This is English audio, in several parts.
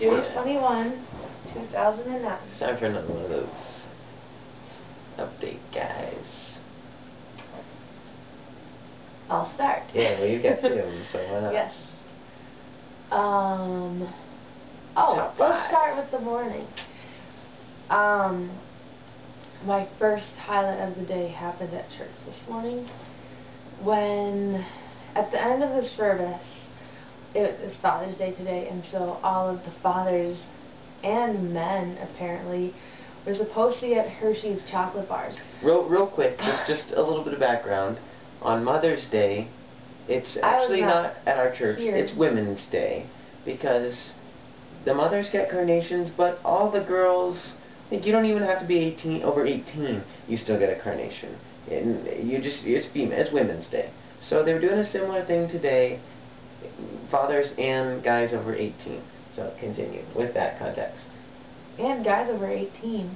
June 21, 2009. It's time for another one of those. Update, guys. I'll start. Yeah, well, you got film, so why not? Yes. Top Let's five. start with the morning. My first highlight of the day happened at church this morning when, at the end of the service, it's Father's Day today, and so all of the fathers and men, apparently, were supposed to get Hershey's chocolate bars. Real quick, just a little bit of background. On Mother's Day, it's actually not at our church, here. It's Women's Day, because the mothers get carnations, but all the girls, like, you don't even have to be over 18, you still get a carnation. And it's Women's Day. So they were doing a similar thing today, fathers and guys over 18. So continue with that context. And guys over 18.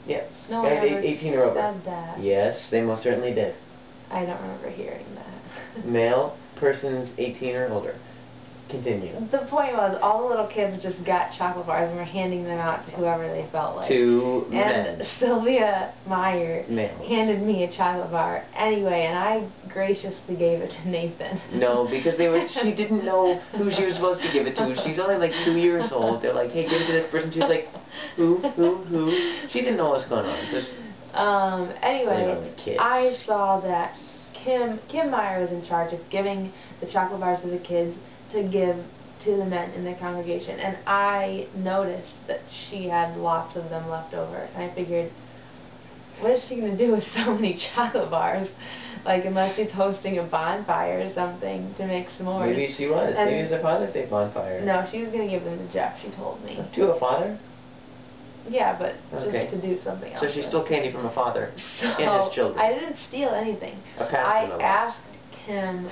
Yes, No guys one ever 18 or over. said that. Yes, they most certainly did. I don't remember hearing that. Male persons 18 or older. Continue. The point was, all the little kids just got chocolate bars and were handing them out to whoever they felt like. To and men. Sylvia Meyer Males. handed me a chocolate bar anyway, and I graciously gave it to Nathan. No, because she didn't know who she was supposed to give it to. She's only like 2 years old. They're like, hey, give it to this person. She's like, who? She didn't know what was going on. So anyway, I saw that Kim Meyer was in charge of giving the chocolate bars to the kids to give to the men in the congregation, and I noticed that she had lots of them left over, and I figured, what is she going to do with so many chocolate bars? Like, unless she's hosting a bonfire or something to make s'mores. Maybe she was. Maybe it was a Father's Day bonfire. No, she was going to give them to Jeff, she told me. To a father? Yeah, but just to do something else. So she stole candy from a father and his children. I didn't steal anything. I asked Kim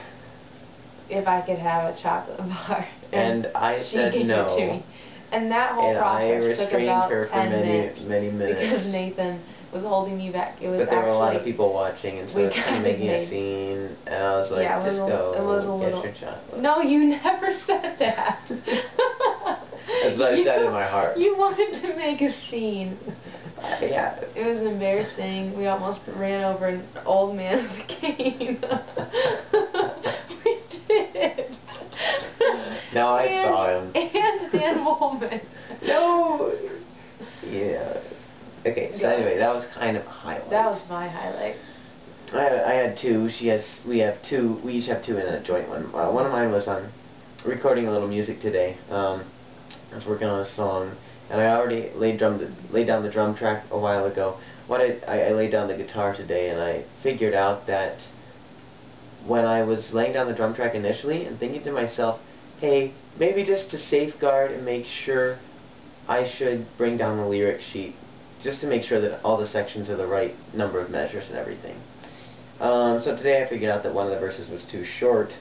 if I could have a chocolate bar. And I said she gave no. It to me. And that whole process took about her 10 for minutes. many minutes. Because Nathan was holding me back. It was but there were a lot of people watching, and so it's kind of making a scene. And I was like, yeah, just go get your chocolate. No, you never said that. That's what I said in my heart. You wanted to make a scene. Yeah. It was embarrassing. We almost ran over an old man with a cane. We did. No, I saw him. And woman. No. Yeah. Okay, so anyway, that was kind of a highlight. That was my highlight. I had two. We have two. We each have two in a joint one. One of mine was recording a little music today. I was working on a song, and I already laid down the drum track a while ago. I laid down the guitar today, and I figured out that when I was laying down the drum track initially and thinking to myself, hey, maybe just to safeguard and make sure, I should bring down the lyric sheet just to make sure that all the sections are the right number of measures and everything. So today I figured out that one of the verses was too short,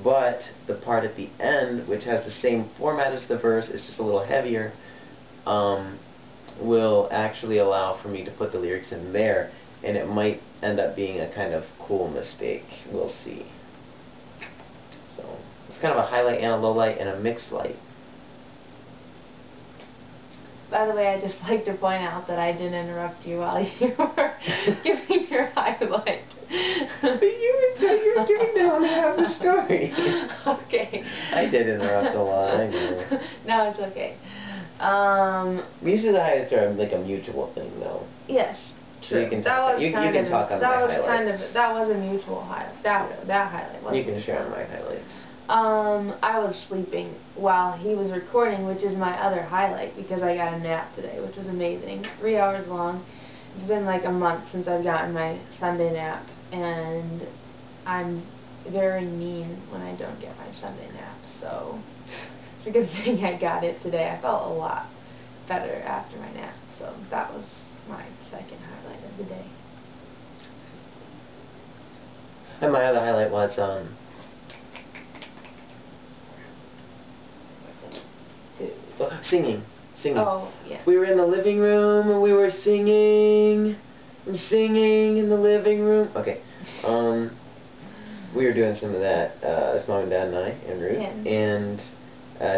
but the part at the end, which has the same format as the verse, it's just a little heavier, will actually allow for me to put the lyrics in there, and it might end up being a kind of cool mistake. We'll see. So it's kind of a highlight and a low light and a mixed light. By the way, I'd just like to point out that I didn't interrupt you while you were giving your highlight. But you were giving them half the story. Okay. I did interrupt a lot, I know. No, it's okay. Usually the highlights are like a mutual thing, though. Yes. So you can talk. You can talk on my highlights. That was a mutual highlight. That highlight wasn't. You can share on my highlights. I was sleeping while he was recording, which is my other highlight, because I got a nap today, which was amazing. 3 hours long. It's been like a month since I've gotten my Sunday nap, and I'm very mean when I don't get my Sunday nap, so it's a good thing I got it today. I felt a lot better after my nap, so that was my second highlight of the day. And my other highlight was singing. Oh, yeah. We were in the living room and we were singing in the living room. Okay. We were doing some of that, it's Mom and Dad and I and Ruth, and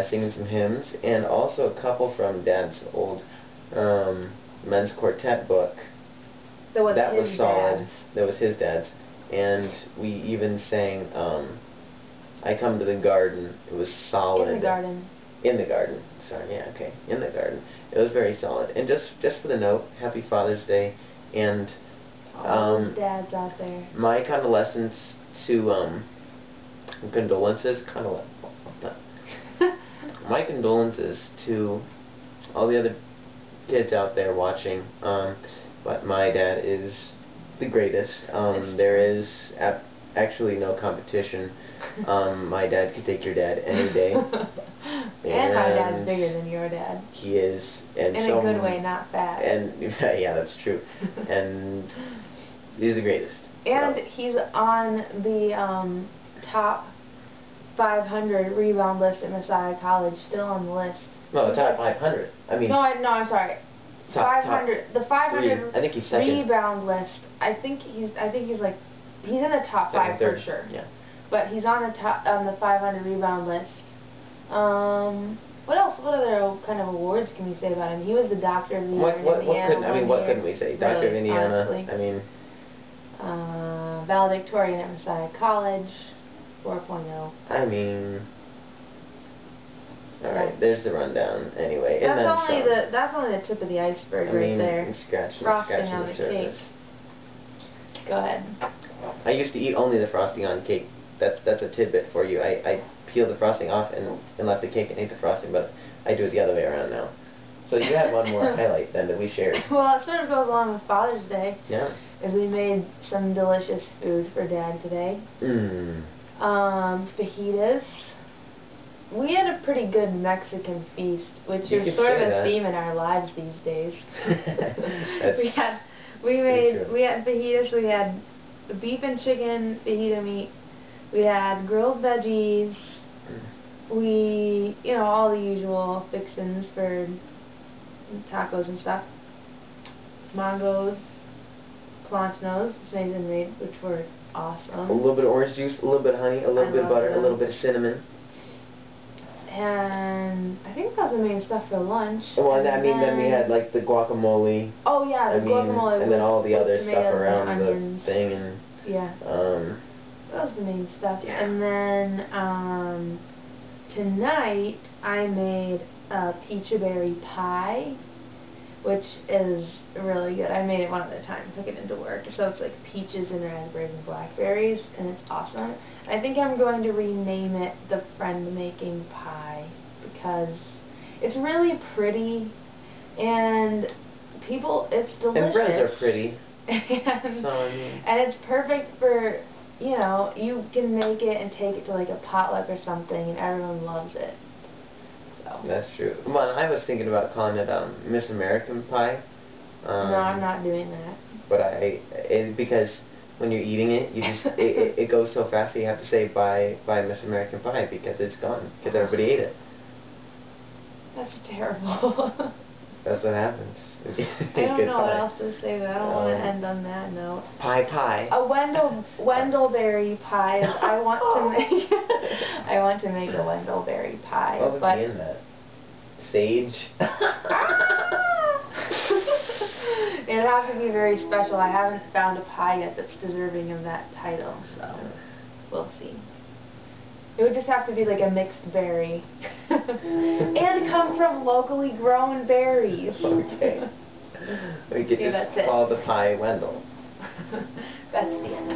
singing some hymns, and also a couple from Dad's old men's quartet book. That was solid. dad's. That was his dad's. And we even sang I Come to the Garden. It was solid. In the Garden. In the Garden. Sorry, yeah, okay. In the Garden. It was very solid. And just for the note, Happy Father's Day, and all those dads out there. my condolences to my condolences to all the other kids out there watching. But my dad is the greatest. There is actually no competition. My dad could take your dad any day. And my dad's bigger than your dad. He is, and in a good way, not fat. And yeah, that's true. And he's the greatest. And so. He's on the top 500 rebound list at Messiah College, still on the list. No, the top 500. I mean. No, I'm sorry. Top 500. The 500 3. I think he's second. Rebound list. I think he's like he's in the top second, 5 third. for sure. Yeah. But he's on the 500 rebound list. What else? What other kind of awards can we say about him? He was the Doctor of the Year in Indiana. What couldn't we say? Doctor of Indiana. Honestly. I mean. Valedictorian at Messiah College. 4.0. I mean. All right. There's the rundown. Anyway, that's only the tip of the iceberg right there. Frosting on the surface. Cake. Go ahead. I used to eat only the frosting on cake. That's a tidbit for you. I peeled the frosting off and left the cake and ate the frosting, but I do it the other way around now. So you had one more highlight then that we shared. Well, it sort of goes along with Father's Day. Yeah. Is we made some delicious food for Dad today. Fajitas. We had a pretty good Mexican feast, which is sort of a theme in our lives these days. we had fajitas. We had beef and chicken fajita meat. We had grilled veggies. We, all the usual fixins for tacos and stuff. Mangos, plantanos, which Nathan made, which were awesome. A little bit of orange juice, a little bit of honey, a little bit of butter, a little bit of cinnamon. And I think that was the main stuff for lunch. Well, and then we had like the guacamole. Oh yeah, the guacamole. And then all the other stuff around the thing and. Yeah. That was the main stuff. Yeah. And then tonight I made a peachberry pie, which is really good. I made it one other time, took it into work. So it's like peaches and raspberries and blackberries, and it's awesome. I think I'm going to rename it the Friend-Making Pie because it's really pretty, and it's delicious. And friends are pretty. and it's perfect for, you can make it and take it to like a potluck or something, and everyone loves it. So. That's true. Well, I was thinking about calling it Miss American Pie. No, I'm not doing that. But because when you're eating it, you just it goes so fast that you have to say bye Miss American Pie because it's gone because everybody ate it. That's terrible. That's what happens. I don't know what else to say, but I don't want to end on that note. Pie. A Wendellberry pie. I want to make a Wendellberry pie. What would be in that? Sage. It'd have to be very special. I haven't found a pie yet that's deserving of that title, so we'll see. It would just have to be like a mixed berry. And come from locally grown berries. Okay. We could just call the pie Wendell. That's the end.